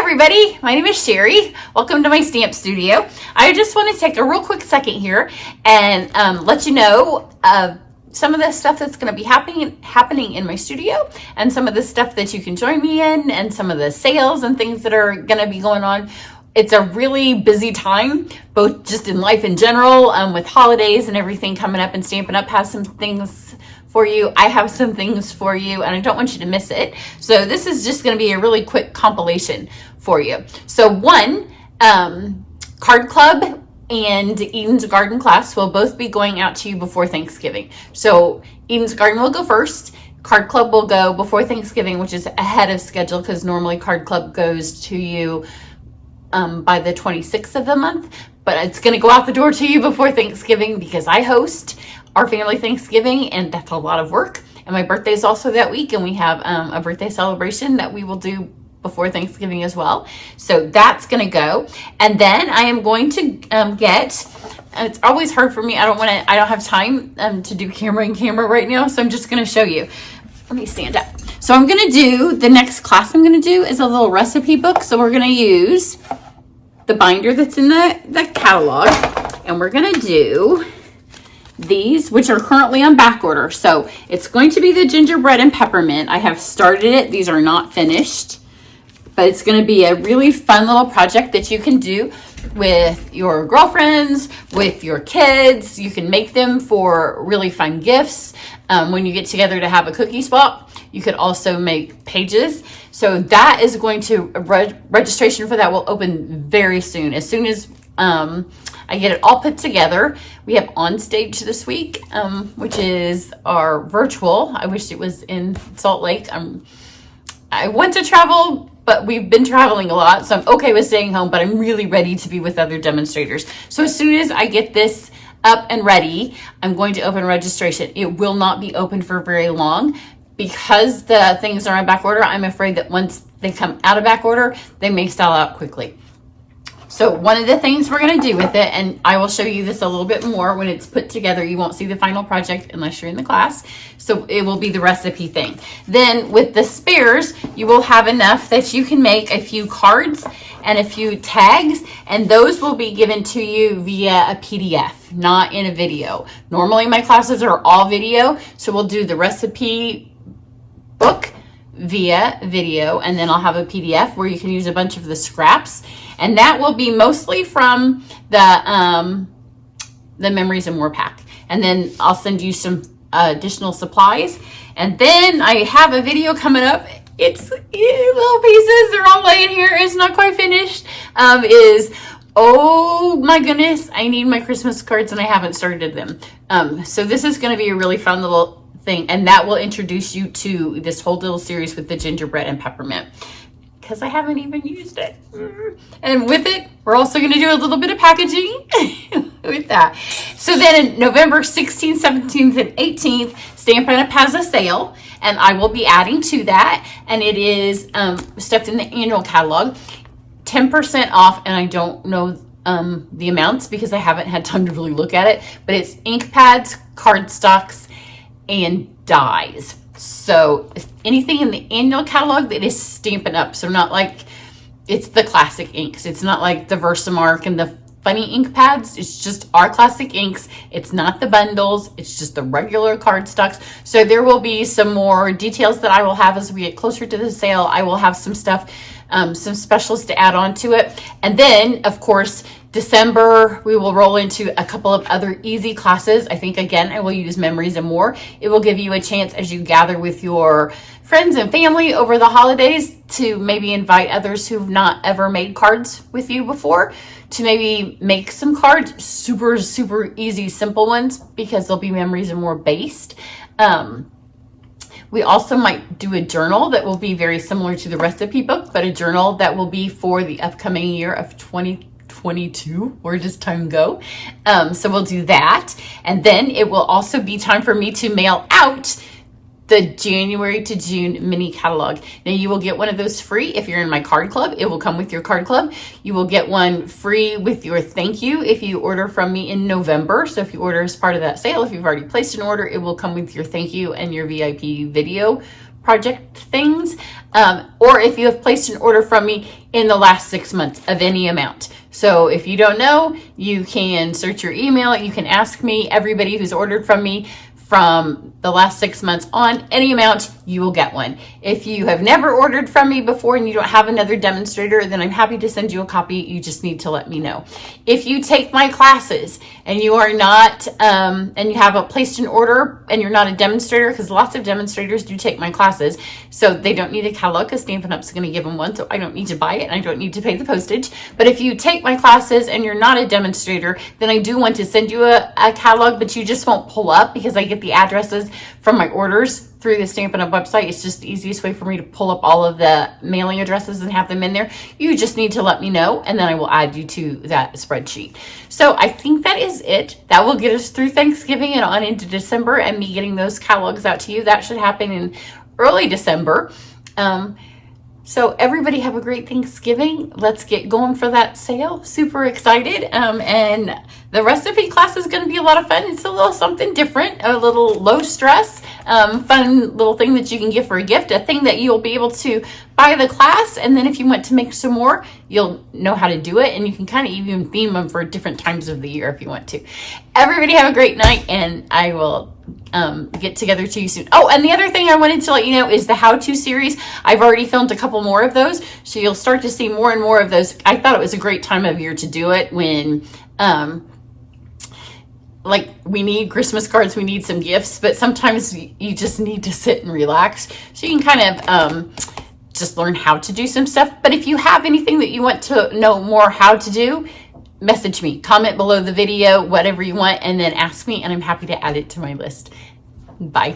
everybody, my name is Cheri. Welcome to my stamp studio. I just want to take a real quick second here and let you know some of the stuff that's going to be happening in my studio, and some of the stuff that you can join me in, and some of the sales and things that are going to be going on. It's a really busy time, both just in life in general, with holidays and everything coming up, and Stampin' Up! Has some things for you. I have some things for you, and I don't want you to miss it. So this is just going to be a really quick compilation for you. So one, Card Club and Eden's Garden class will both be going out to you before Thanksgiving. So Eden's Garden will go first. Card Club will go before Thanksgiving, which is ahead of schedule because normally Card Club goes to you by the 26th of the month, but it's going to go out the door to you before Thanksgiving because I host our family Thanksgiving, and that's a lot of work. And my birthday is also that week, and we have a birthday celebration that we will do before Thanksgiving as well. So that's going to go. And then I am going to it's always hard for me. I don't have time to do camera right now. So I'm just going to show you. Let me stand up. So I'm going to do, the next class I'm going to do is a little recipe book. So we're going to use the binder that's in the catalog, and we're going to do these, which are currently on back order. So it's going to be the gingerbread and peppermint. I have started it. These are not finished, but it's going to be a really fun little project that you can do with your girlfriends, with your kids. You can make them for really fun gifts. When you get together to have a cookie swap, you could also make pages. So that is going to, registration for that will open very soon. As soon as I get it all put together. We have On Stage this week, which is our virtual. I wish it was in Salt Lake. I want to travel, but we've been traveling a lot, so I'm okay with staying home, but I'm really ready to be with other demonstrators. So as soon as I get this up and ready, I'm going to open registration. It will not be open for very long because the things are in back order. I'm afraid that once they come out of back order, they may sell out quickly. So one of the things we're going to do with it, and I will show you this a little bit more when it's put together. You won't see the final project unless you're in the class. So it will be the recipe thing. Then with the spares, you will have enough that you can make a few cards and a few tags, and those will be given to you via a PDF, not in a video. Normally my classes are all video, so we'll do the recipe book via video, and then I'll have a PDF where you can use a bunch of the scraps, and that will be mostly from the Memories and More pack. And then I'll send you some additional supplies, and then I have a video coming up. It's little pieces, they're all laying here, it's not quite finished. Oh my goodness, I need my Christmas cards and I haven't started them. So this is going to be a really fun little thing, and that will introduce you to this whole little series with the gingerbread and peppermint, because I haven't even used it. And with it, we're also going to do a little bit of packaging with that. So then in November 16th, 17th, and 18th, Stampin' Up! Has a sale, and I will be adding to that, and it is stuff in the annual catalog, 10% off, and I don't know the amounts because I haven't had time to really look at it, but it's ink pads, cardstocks, and dies. So anything in the annual catalog that is Stampin' Up! So not like it's the classic inks. It's not like the Versamark and the funny ink pads. It's just our classic inks. It's not the bundles. It's just the regular cardstocks. So there will be some more details that I will have as we get closer to the sale. I will have some stuff, some specials to add on to it. And then, of course, December, we will roll into a couple of other easy classes. I think, again, I will use Memories and More. It will give you a chance as you gather with your friends and family over the holidays to maybe invite others who've not ever made cards with you before to maybe make some cards, super, super easy, simple ones, because they'll be Memories and More based. We also might do a journal that will be very similar to the recipe book, but a journal that will be for the upcoming year of 2022. Where does time go? So we'll do that. And then it will also be time for me to mail out the January to June mini catalog. Now you will get one of those free if you're in my card club. It will come with your card club. You will get one free with your thank you if you order from me in November. So if you order as part of that sale, if you've already placed an order, it will come with your thank you and your VIP video project things, or if you have placed an order from me in the last 6 months of any amount. So if you don't know, you can search your email. You can ask me. Everybody who's ordered from me from the last 6 months on any amount, you will get one. If you have never ordered from me before and you don't have another demonstrator, then I'm happy to send you a copy. You just need to let me know. If you take my classes and you are not, and you haven't placed an order and you're not a demonstrator, because lots of demonstrators do take my classes, so they don't need a catalog because Stampin' Up's going to give them one, so I don't need to buy it and I don't need to pay the postage. But if you take my classes and you're not a demonstrator, then I do want to send you a catalog, but you just won't pull up because I get the addresses from my orders through the Stampin' Up website. It's just the easiest way for me to pull up all of the mailing addresses and have them in there. You just need to let me know, and then I will add you to that spreadsheet. So I think that is it. That will get us through Thanksgiving and on into December, and me getting those catalogs out to you. That should happen in early December. So everybody have a great Thanksgiving. Let's get going for that sale. Super excited. And the recipe class is going to be a lot of fun. It's a little something different, a little low stress, fun little thing that you can give for a gift, a thing that you'll be able to buy the class. And then if you want to make some more, you'll know how to do it. And you can kind of even theme them for different times of the year if you want to. Everybody have a great night, and I will get together to you soon. Oh, and the other thing I wanted to let you know is the how-to series. I've already filmed a couple more of those, so you'll start to see more and more of those. I thought it was a great time of year to do it when like we need Christmas cards, we need some gifts, but sometimes you just need to sit and relax. So you can kind of just learn how to do some stuff. But if you have anything that you want to know more how to do, message me, comment below the video, whatever you want, and then ask me, and I'm happy to add it to my list. Bye.